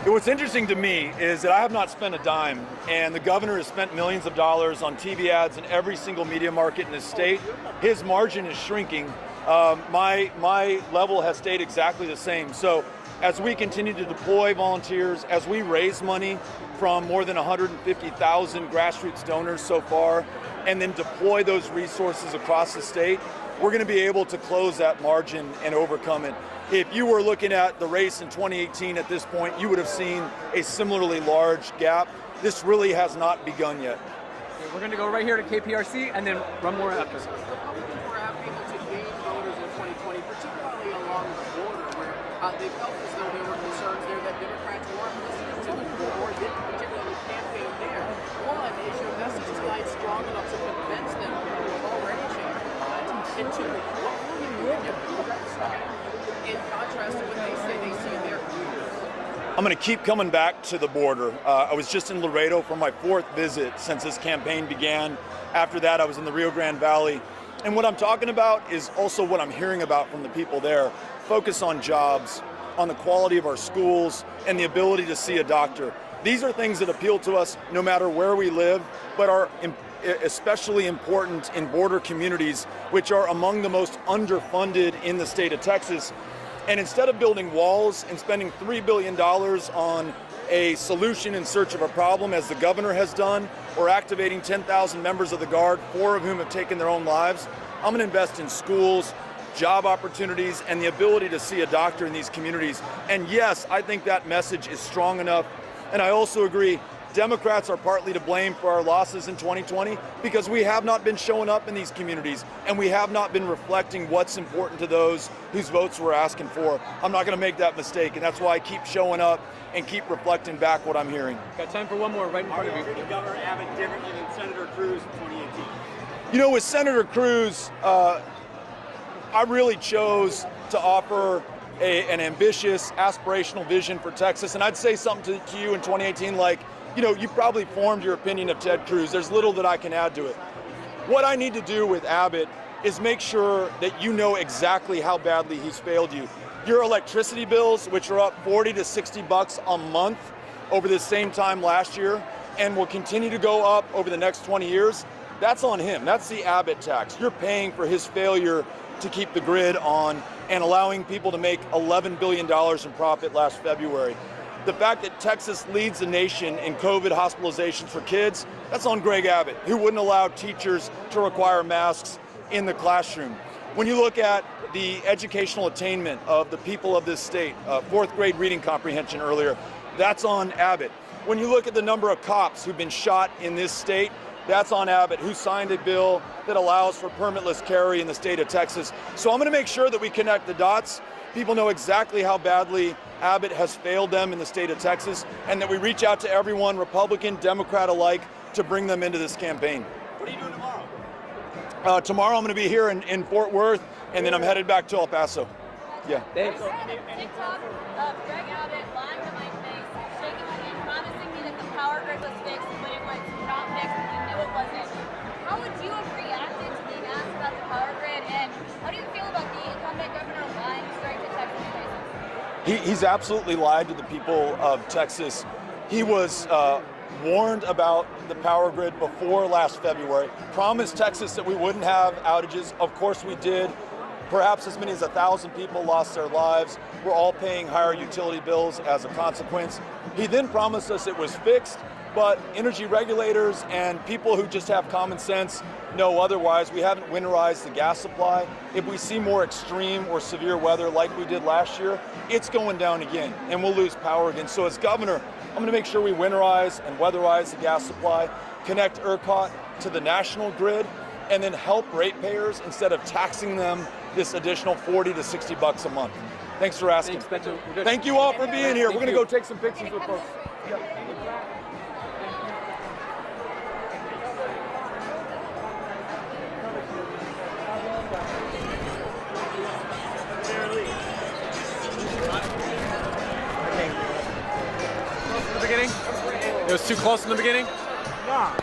What's interesting to me is that I have not spent a dime, and the governor has spent millions of dollars on TV ads in every single media market in the state. His margin is shrinking. My level has stayed exactly the same. So as we continue to deploy volunteers, as we raise money from more than 150,000 grassroots donors so far, and then deploy those resources across the state, we're going to be able to close that margin and overcome it. If you were looking at the race in 2018 at this point, you would have seen a similarly large gap. This really has not begun yet. We're going to go right here to KPRC and then run more after. Republicans were able to gain voters in 2020, particularly along the border, where they felt as though there were concerns there that Democrats weren't listening to them or didn't particularly campaign there. One, is your message tonight strong enough to convince them who have already changed their minds? And two, what will you do to get the votes in contrast to what they say they see in their communities? I'm going to keep coming back to the border. I was just in Laredo for my 4th visit since this campaign began. After that, I was in the Rio Grande Valley. And what I'm talking about is also what I'm hearing about from the people there. Focus on jobs, on the quality of our schools, and the ability to see a doctor. These are things that appeal to us no matter where we live, but are especially important in border communities, which are among the most underfunded in the state of Texas. And instead of building walls and spending $3 billion on a solution in search of a problem, as the governor has done, or activating 10,000 members of the Guard, 4 of whom have taken their own lives, I'm going to invest in schools, job opportunities, and the ability to see a doctor in these communities. And yes, I think that message is strong enough. And I also agree, Democrats are partly to blame for our losses in 2020 because we have not been showing up in these communities and we have not been reflecting what's important to those whose votes we're asking for. I'm not going to make that mistake, and that's why I keep showing up and keep reflecting back what I'm hearing. Got time for one more right in front of you. Governor Abbott differently than Senator Cruz in 2018? You know, with Senator Cruz, I really chose to offer an ambitious, aspirational vision for Texas. And I'd say something to you in 2018 like, you know, you probably formed your opinion of Ted Cruz. There's little that I can add to it. What I need to do with Abbott is make sure that you know exactly how badly he's failed you. Your electricity bills, which are up 40 to 60 bucks a month over this same time last year, and will continue to go up over the next 20 years, that's on him. That's the Abbott tax. You're paying for his failure to keep the grid on and allowing people to make $11 billion in profit last February. The fact that Texas leads the nation in COVID hospitalizations for kids, that's on Greg Abbott, who wouldn't allow teachers to require masks in the classroom. When you look at the educational attainment of the people of this state, 4th grade reading comprehension earlier, that's on Abbott. When you look at the number of cops who've been shot in this state, that's on Abbott, who signed a bill that allows for permitless carry in the state of Texas. So I'm going to make sure that we connect the dots. People know exactly how badly Abbott has failed them in the state of Texas, and that we reach out to everyone, Republican, Democrat alike, to bring them into this campaign. What are you doing tomorrow? Tomorrow I'm going to be here in Fort Worth, and then I'm headed back to El Paso. Yeah. Thanks. TikTok of Greg Abbott lying to my face, shaking my hand, promising me that the power grid was fixed when it was not fixed and we knew it wasn't. How would you have reacted to being asked about the power grid, and how do you feel about the incumbent governor lying straight to Texas faces? He's absolutely lied to the people of Texas. He was warned about the power grid before last February, promised Texas that we wouldn't have outages. Of course we did. Perhaps as many as 1,000 people lost their lives. We're all paying higher utility bills as a consequence. He then promised us it was fixed, but energy regulators and people who just have common sense know otherwise. We haven't winterized the gas supply. If we see more extreme or severe weather like we did last year, it's going down again, and we'll lose power again. So as governor, I'm going to make sure we winterize and weatherize the gas supply, connect ERCOT to the national grid, and then help ratepayers instead of taxing them this additional 40 to 60 bucks a month. Thanks for asking. Thanks, Beto. Thank you all for being here. We're going to go take some pictures with folks. Beginning? It was too close in the beginning? Yeah.